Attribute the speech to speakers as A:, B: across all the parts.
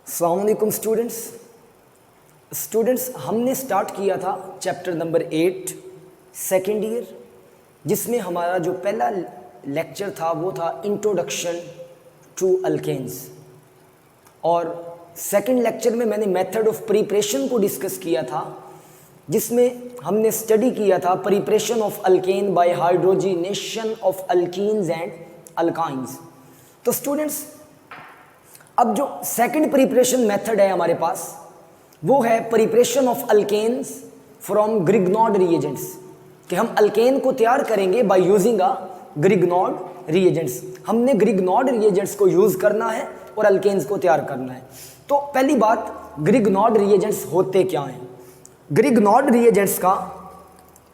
A: अस्सलाम वालेकुम स्टूडेंट्स हमने स्टार्ट किया था चैप्टर नंबर 8 सेकेंड ईयर, जिसमें हमारा जो पहला लेक्चर था वो था इंट्रोडक्शन टू अल्केन्स। और सेकेंड लेक्चर में मैंने मेथड ऑफ प्रिपरेशन को डिस्कस किया था, जिसमें हमने स्टडी किया था preparation of alkane by hydrogenation of alkenes and alkynes. तो स्टूडेंट्स, अब जो सेकंड प्रिपरेशन मेथड है हमारे पास वो है preparation of alkanes from Grignard reagents, कि हम अल्केन को तैयार करेंगे by using a Grignard reagents. हमने ग्रिग्नॉड रिएजेंट्स को यूज करना है और अल्केन्स को तैयार करना है। तो पहली बात, ग्रिग्नॉड रिएजेंट्स होते क्या हैं। ग्रिग्नॉड रिएजेंट्स का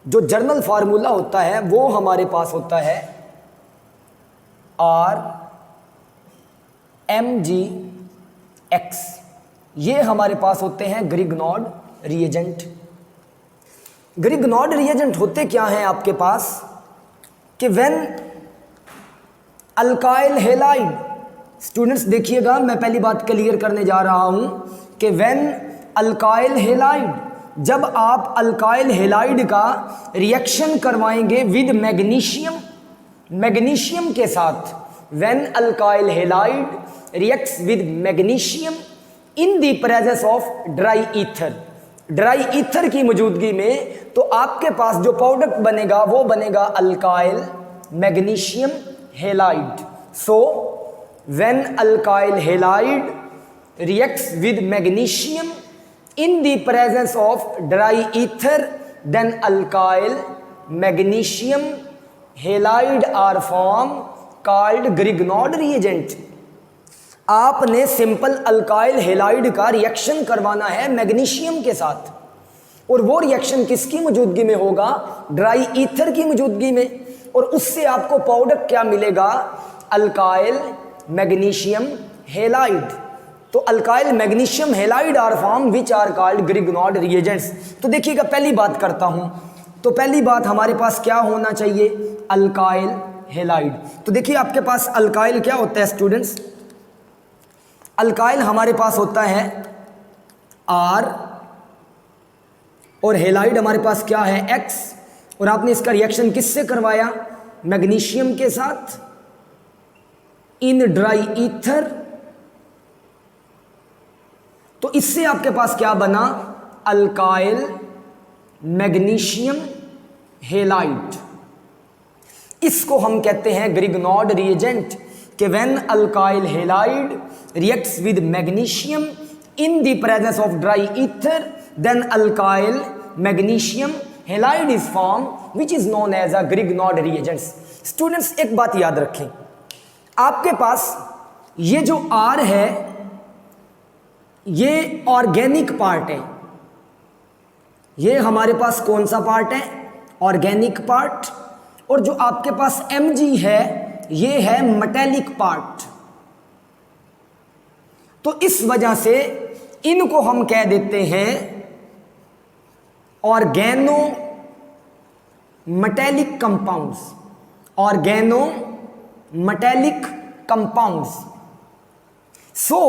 A: जो जर्नल फार्मूला होता है वो हमारे पास होता है RMgX। ये हमारे पास होते हैं ग्रिग्नॉड रिएजेंट। ग्रिग्नॉड रिएजेंट होते क्या हैं आपके पास कि व्हेन अल्काइल हैलाइड, स्टूडेंट्स देखिएगा मैं पहली बात क्लियर करने जा रहा हूं कि व्हेन अल्काइल हैलाइड, जब आप अल्काइल हैलाइड का रिएक्शन करवाएंगे विद मैग्नीशियम के साथ, when alkyl halide reacts with magnesium in the presence of dry ether, dry ether की मौजूदगी में, तो आपके पास जो प्रोडक्ट बनेगा वो बनेगा alkyl magnesium halide. So when alkyl halide reacts with magnesium in the presence of dry ether, then alkyl magnesium halide are formed called Grignard reagent। आपने सिंपल अल्काइल हैलाइड का रिएक्शन करवाना है मैग्नीशियम के साथ, और वो रिएक्शन किसकी मौजूदगी में होगा? ड्राई ईथर की मौजूदगी में। और उससे आपको प्रोडक्ट क्या मिलेगा? Alkyl magnesium halide. तो alkyl magnesium halide are form which are called Grignard reagents. तो देखिएगा, पहली बात करता हूं, तो पहली बात हमारे पास क्या होना चाहिए? Alkyl halide. तो देखिए आपके पास अल्काइल क्या होता है स्टूडेंट्स? अल्काइल हमारे पास होता है R, और हैलाइड हमारे पास क्या है? X। और आपने इसका रिएक्शन किससे करवाया? मैग्नीशियम के साथ इन ड्राई ईथर। तो इससे आपके पास क्या बना? Alkyl magnesium halide. इसको हम कहते हैं ग्रिग्नॉड रिएजेंट, कि when alkyl halide reacts with magnesium in the presence of dry ether, then alkyl magnesium halide is form which is known as a Grignard reagents. Students एक बात याद रखें, आपके पास ये जो R है ये ऑर्गेनिक पार्ट है। ये हमारे पास कौन सा पार्ट है? Organic part. और जो आपके पास Mg है ये है मेटेलिक पार्ट। तो इस वजह से इनको हम कह देते हैं organometallic compounds, organometallic compounds. So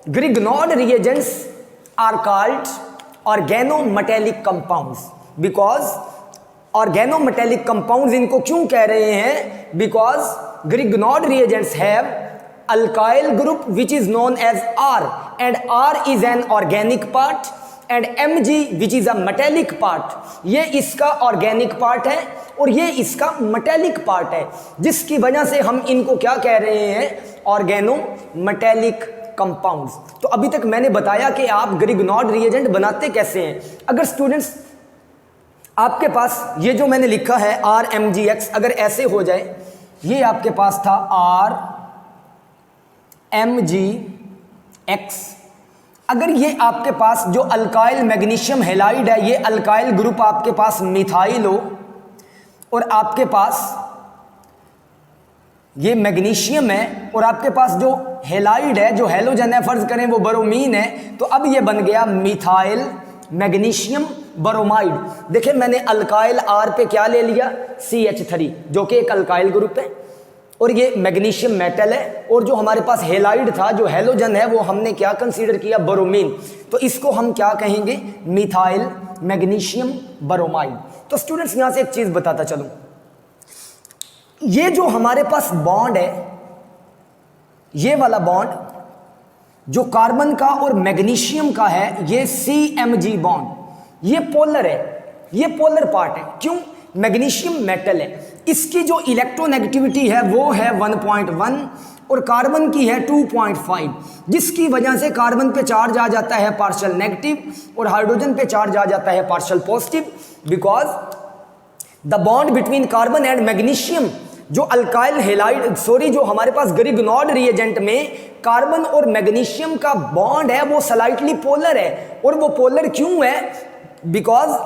A: Grignard reagents are called organometallic compounds because organometallic compounds, इनको क्यों कह रहे हैं? Because Grignard reagents have alkyl group which is known as R, and R is an organic part, and Mg which is a metallic part। ये इसका organic part है और ये इसका मेटेलिक पार्ट है, जिसकी वजह से हम इनको क्या कह रहे हैं? Organometallic compounds. तो अभी तक मैंने बताया कि आप ग्रिग्नॉड रिएजेंट बनाते कैसे हैं। अगर स्टूडेंट्स आपके पास ये जो मैंने लिखा है RMgX, अगर ऐसे हो जाए, ये आपके पास था RMgX, अगर ये आपके पास जो अल्काइल मैग्नीशियम हैलाइड है, ये अल्काइल ग्रुप आपके पास मिथाइल हो, और आपके पास ये मैग्नीशियम है, और आपके पास जो हैलाइड है, जो हैलोजन है, फर्ज करें वो ब्रोमीन है, तो अब ये बन गया मिथाइल मैग्नीशियम ब्रोमाइड। देखिए मैंने अल्काइल R पे क्या ले लिया? CH3, जो कि एक अल्काइल ग्रुप है, और ये मैग्नीशियम मेटल है। और जो हमारे पास हेलाइड था, जो हेलोजन है, वो हमने क्या कंसीडर किया, बोरोमीन। तो इसको हम क्या कहेंगे, मिथाइल मैग्नीशियम बोरोमाइड। तो स्टूडेंट्स यहां से एक चीज बताता चलूं, ये जो हमारे पास बॉन्ड है, ये वाला बॉन्ड जो कार्बन का और मैग्नीशियम का है, ये CMG बॉन्ड, ये पोलर है, ये पोलर पार्ट है। क्यों, मैग्नीशियम मेटल है, इसकी जो इलेक्ट्रोनेगेटिविटी है वो है 1.1 और कार्बन की है 2.5, जिसकी वजह से कार्बन पे चार्ज आ जाता है पार्शियल नेगेटिव और हाइड्रोजन पे चार्ज आ जाता है partial positive. Because the bond between carbon and magnesium, जो अल्काइल हेलाइड जो हमारे पास ग्रिग्नॉड रिएजेंट में कार्बन और मैग्नीशियम का बॉन्ड है, वो स्लाइटली पोलर है। और वो पोलर क्यों है, because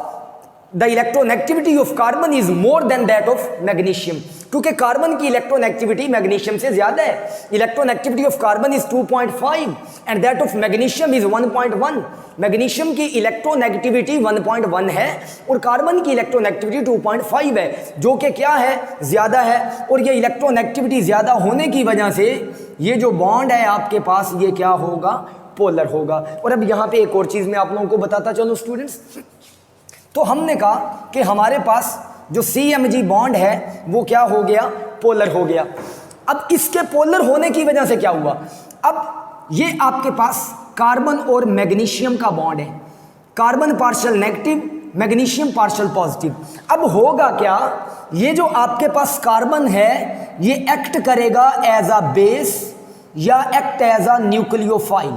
A: the electronegativity of carbon is more than that of magnesium, क्योंकि कार्बन की इलेक्ट्रोनेगेटिविटी मैग्नीशियम से ज्यादा है। Electronegativity of carbon is 2.5 and that of magnesium is 1.1। Magnesium की इलेक्ट्रोनेगेटिविटी 1.1 है और कार्बन की इलेक्ट्रोनेगेटिविटी 2.5 है, जो कि क्या है, ज्यादा है। और ये इलेक्ट्रोनेगेटिविटी ज्यादा होने की वजह से ये जो बॉन्ड है आपके पास, ये क्या होगा, पोलर होगा। और अब यहाँ पे एक और चीज मैं आप लोगों को बताता चलूं स्टूडेंट्स, तो हमने कहा कि हमारे पास जो CMG बॉन्ड है वो क्या हो गया, पोलर हो गया। अब इसके पोलर होने की वजह से क्या हुआ, अब ये आपके पास कार्बन और मैग्नीशियम का बॉन्ड है, carbon partial negative, magnesium partial positive. अब होगा क्या, ये जो आपके पास कार्बन है ये एक्ट करेगा एज अ बेस या एक्ट एज अ न्यूक्लियोफाइल,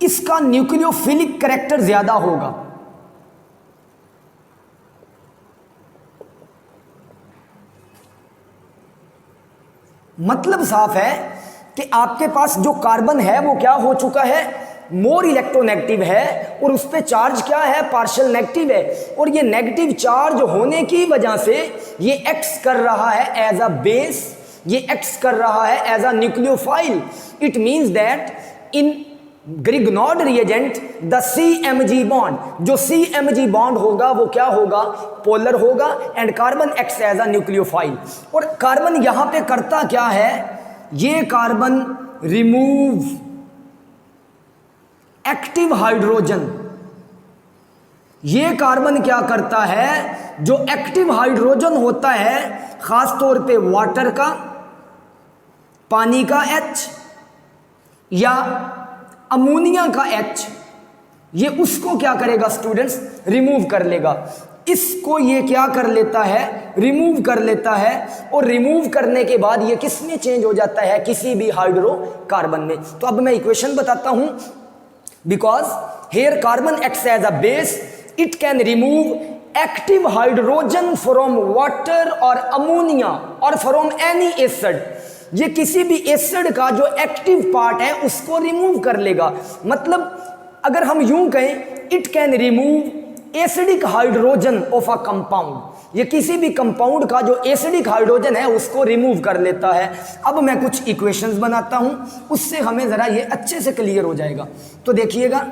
A: इसका न्यूक्लियोफिलिक कैरेक्टर ज्यादा होगा। मतलब साफ है कि आपके पास जो कार्बन है वो क्या हो चुका है, मोर इलेक्ट्रोनेगेटिव है और उस पे चार्ज क्या है, पार्शियल नेगेटिव है। और ये नेगेटिव चार्ज होने की वजह से ये एक्ट कर रहा है एज अ बेस, ये एक्ट कर रहा है as a nucleophile. It means that in Grignard reagent the CMG bond, जो CMG बॉन्ड होगा वो क्या होगा, पोलर होगा and carbon acts as a nucleophile. और कार्बन यहां पे करता क्या है, ये कार्बन रिमूव एक्टिव हाइड्रोजन, ये कार्बन क्या करता है, जो एक्टिव हाइड्रोजन होता है खास तौर पे वाटर का, पानी का H या अमोनिया का H, ये उसको क्या करेगा स्टूडेंट्स, रिमूव कर लेगा। इसको ये क्या कर लेता है, रिमूव कर लेता है। और रिमूव करने के बाद ये किस में चेंज हो जाता है, किसी भी हाइड्रोकार्बन में। तो अब मैं इक्वेशन बताता हूं, because here carbon acts as a base, it can remove active hydrogen from water और अमोनिया और फ्रॉम एनी एसिड। ये किसी भी एसिड का जो एक्टिव पार्ट है उसको रिमूव कर लेगा। मतलब अगर हम यूं कहें, it can remove acidic hydrogen of a compound, ये किसी भी कंपाउंड का जो एसिडिक हाइड्रोजन है उसको रिमूव कर लेता है। अब मैं कुछ इक्वेशंस बनाता हूं, उससे हमें जरा ये अच्छे से क्लियर हो जाएगा। तो देखिएगा,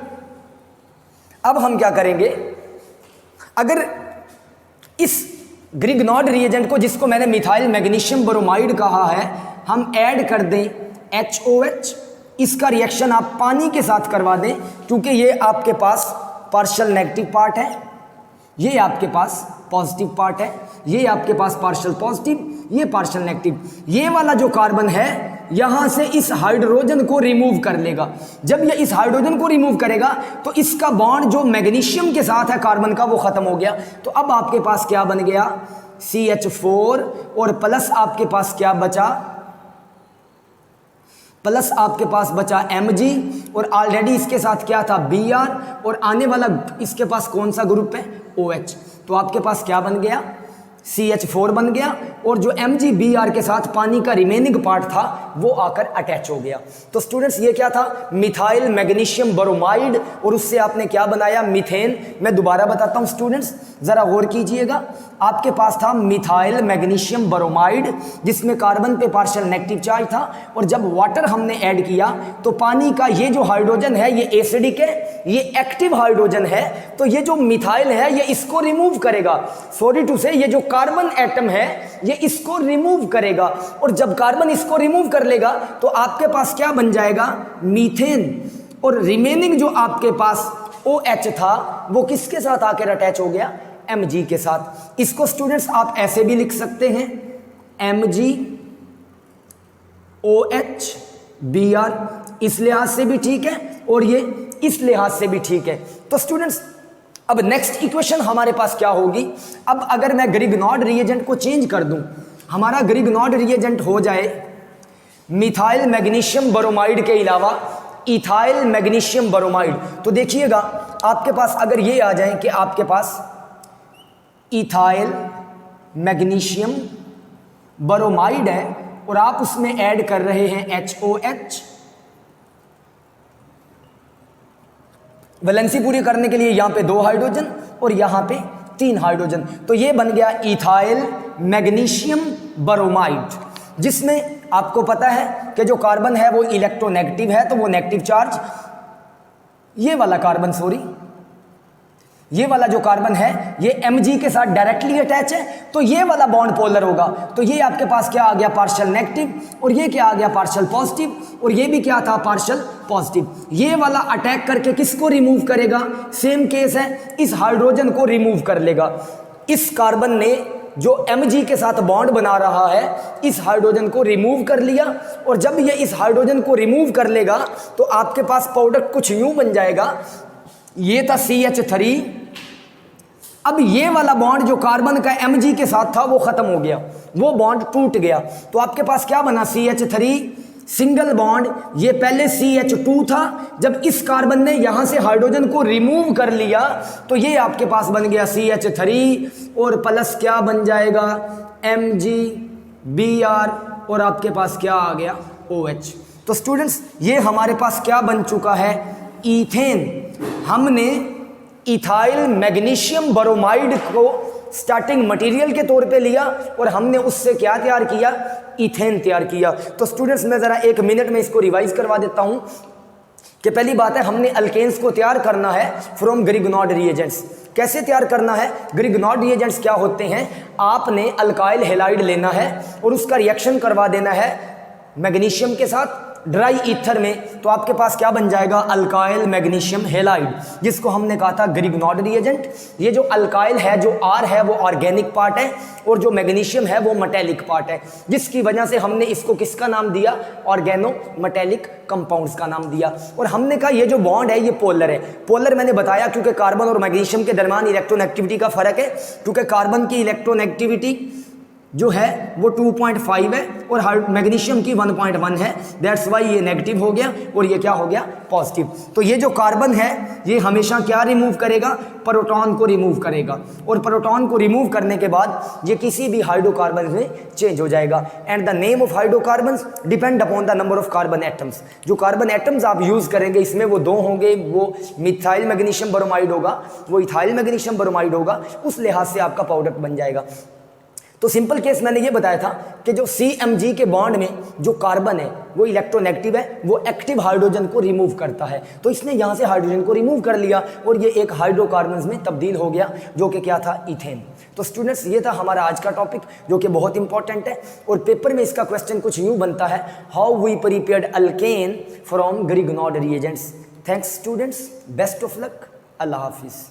A: अब हम क्या करेंगे, अगर इस ग्रिग्नॉड रिएजेंट को, जिसको मैंने मिथाइल मैग्नीशियम बोरोमाइड कहा है, हम ऐड कर दें HOH, इसका रिएक्शन आप पानी के साथ करवा दें, क्योंकि ये आपके पास पार्शियल नेगेटिव पार्ट है, ये आपके पास पॉजिटिव पार्ट है, ये आपके पास पार्शियल पॉजिटिव, ये पार्शियल नेगेटिव। ये वाला जो कार्बन है यहां से इस हाइड्रोजन को रिमूव कर लेगा। जब ये इस हाइड्रोजन को रिमूव करेगा तो इसका बॉन्ड जो मैग्नीशियम के साथ है कार्बन का, वो खत्म हो गया। तो अब आपके पास क्या बन गया, CH4 और प्लस आपके पास क्या बचा, प्लस आपके पास बचा Mg और ऑलरेडी इसके साथ क्या था, Br, और आने वाला इसके पास कौन सा ग्रुप है, OH। तो आपके पास क्या बन गया, CH4 बन गया और जो MgBr के साथ पानी का रिमेनिंग पार्ट था वो आकर अटैच हो गया। तो स्टूडेंट्स ये क्या था, मिथाइल मैग्नीशियम बोरोमाइड, और उससे आपने क्या बनाया, मीथेन। मैं दोबारा बताता हूं स्टूडेंट्स, जरा गौर कीजिएगा। आपके पास था मिथाइल मैग्नीशियम बोरोमाइड, जिसमें कार्बन पे पार्शियल नेगेटिव चार्ज था, और जब वाटर हमने ऐड किया तो पानी का ये जो हाइड्रोजन है ये एसिडिक है, ये एक्टिव हाइड्रोजन है। तो ये जो मिथाइल है ये इसको रिमूव करेगा। सॉरी टू से, ये जो कार्बन एटम है ये इसको रिमूव करेगा, और जब कार्बन इसको रिमूव कर लेगा तो आपके पास क्या बन जाएगा, मीथेन। और रिमेनिंग जो आपके पास OH था वो किसके साथ आकर अटैच हो गया, Mg के साथ। इसको स्टूडेंट्स आप ऐसे भी लिख सकते हैं, MgOH Br, इस लिहाज से भी ठीक है और ये इस लिहाज से भी ठीक है। तो स्टूडेंट्स अब नेक्स्ट इक्वेशन हमारे पास क्या होगी, अब अगर मैं ग्रिग्नॉड रिएजेंट को चेंज कर दूं, हमारा ग्रिग्नॉड रिएजेंट हो जाए मिथाइल मैग्नीशियम ब्रोमाइड के अलावा इथाइल मैग्नीशियम ब्रोमाइड, तो देखिएगा आपके पास अगर ये आ जाए कि आपके पास इथाइल मैग्नीशियम ब्रोमाइड है और आप उसमें ऐड कर रहे हैं HOH, वैलेंसी पूरी करने के लिए यहां पे 2 हाइड्रोजन और यहां पे 3 हाइड्रोजन, तो ये बन गया इथाइल मैग्नीशियम ब्रोमाइड, जिसमें आपको पता है कि जो कार्बन है वो इलेक्ट्रोनेगेटिव है, तो वो नेगेटिव चार्ज, ये वाला कार्बन ये वाला जो कार्बन है ये Mg के साथ डायरेक्टली अटैच है, तो ये वाला बॉन्ड पोलर होगा, तो ये आपके पास क्या आ गया, पार्शियल नेगेटिव, और ये क्या आ गया, पार्शियल पॉजिटिव, और ये भी क्या था, पार्शियल पॉजिटिव। ये वाला अटैक करके किसको रिमूव करेगा, सेम केस है, इस हाइड्रोजन को रिमूव कर लेगा। इस कार्बन ने जो Mg के साथ बॉन्ड बना रहा है इस हाइड्रोजन को रिमूव कर लिया, और जब ये इस हाइड्रोजन को रिमूव कर लेगा तो आपके पास प्रोडक्ट कुछ यूं बन जाएगा, ये था CH3, अब ये वाला बॉन्ड जो कार्बन का Mg के साथ था वो खत्म हो गया, वो बॉन्ड टूट गया, तो आपके पास क्या बना, CH3 सिंगल बॉन्ड, ये पहले CH2 था, जब इस कार्बन ने यहां से हाइड्रोजन को रिमूव कर लिया तो ये आपके पास बन गया CH3 और प्लस क्या बन जाएगा, MgBr, और आपके पास क्या आ गया, OH। तो स्टूडेंट्स ये हमारे पास क्या बन चुका है, ईथेन। हमने इथाइल मैग्नीशियम ब्रोमाइड को स्टार्टिंग मटेरियल के तौर पे लिया और हमने उससे क्या तैयार किया, इथेन तैयार किया। तो स्टूडेंट्स मैं ज़रा 1 मिनट में इसको रिवाइज करवा देता हूं कि पहली बात है हमने अल्केन्स को तैयार करना है फ्रॉम ग्रिग्नॉड रिएजेंट्स। कैसे तैयार करना है, ग्रिग्नॉड रिएजेंट्स क्या होते हैं, आपने अल्काइल हैलाइड लेना है और उसका रिएक्शन करवा देना है मैग्नीशियम के साथ ड्राई ईथर में, तो आपके पास क्या बन जाएगा, अल्काइल मैग्नीशियम हैलाइड, जिसको हमने कहा था ग्रिग्नॉड रिएजेंट। ये जो अल्काइल है, जो आर है वो ऑर्गेनिक पार्ट है और जो मैग्नीशियम है वो मेटेलिक पार्ट है, जिसकी वजह से हमने इसको किसका नाम दिया, ऑर्गेनो मेटेलिक कंपाउंड्स का नाम दिया। और हमने कहा ये जो बॉन्ड है ये पोलर है। पोलर मैंने बताया क्योंकि कार्बन और मैग्नीशियम के दरमियान इलेक्ट्रोनेगेटिविटी का फर्क है, क्योंकि कार्बन की इलेक्ट्रोनेगेटिविटी जो है वो 2.5 है और मैग्नीशियम की 1.1 है, दैट्स वाई ये नेगेटिव हो गया और ये क्या हो गया, पॉजिटिव। तो ये जो कार्बन है ये हमेशा क्या रिमूव करेगा, प्रोटॉन को रिमूव करेगा, और प्रोटॉन को रिमूव करने के बाद ये किसी भी हाइड्रोकार्बन में चेंज हो जाएगा। And the name of hydrocarbons depend upon the number of carbon atoms. जो कार्बन एटम्स आप यूज करेंगे इसमें वो 2 होंगे, वो मिथाइल मैग्नीशियम ब्रोमाइड होगा, वो इथाइल मैग्नीशियम ब्रोमाइड होगा, उस लिहाज से आपका प्रोडक्ट बन जाएगा। तो सिंपल केस मैंने ये बताया था कि जो CMg के बॉन्ड में जो कार्बन है वो इलेक्ट्रोनेगेटिव है, वो एक्टिव हाइड्रोजन को रिमूव करता है, तो इसने यहाँ से हाइड्रोजन को रिमूव कर लिया और ये एक हाइड्रोकार्बन्स में तब्दील हो गया जो कि क्या था, इथेन। तो स्टूडेंट्स ये था हमारा आज का टॉपिक जो कि बहुत इंपॉर्टेंट है और पेपर में इसका क्वेश्चन कुछ यूँ बनता है, how we prepared alkane from Grignard reagents. Thanks students, best of luck, अल्लाह हाफिज़।